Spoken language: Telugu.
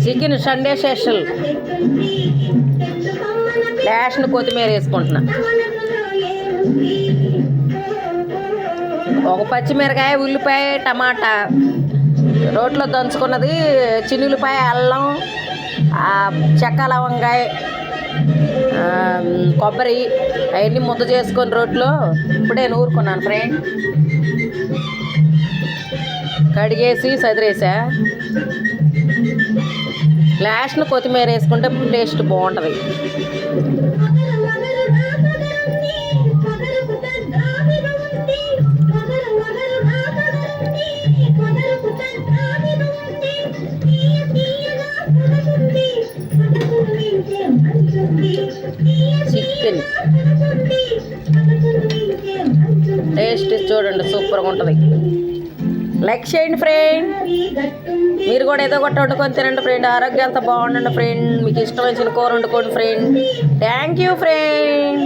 Chicken Sunday special. లాస్ట్ కొత్తిమీర వేసుకుంటున్నా. ఒక పచ్చిమిరకాయ, ఉల్లిపాయ, టమాటా, రోట్లో దంచుకున్నది, చిన్నులపాయ, అల్లం, చెక్క, లవంగాయ, కొబ్బరి అవన్నీ ముద్ద చేసుకొని రోట్లో ఇప్పుడే నూరుకున్నాను ఫ్రెండ్. కడిగేసి సదిరేసా. లాస్ట్ను కొత్తిమీర వేసుకుంటే టేస్ట్ బాగుంటుంది. చికెన్ టేస్ట్ చూడండి, సూపర్గా ఉంటుంది. లైక్ చేయండి ఫ్రెండ్. మీరు కూడా ఏదో ఒకటి వండుకొని తినండి ఫ్రెండ్. ఆరోగ్యంతో బాగుండండి ఫ్రెండ్. మీకు ఇష్టం వచ్చిన కూర వండుకోండి ఫ్రెండ్. Thank you friend.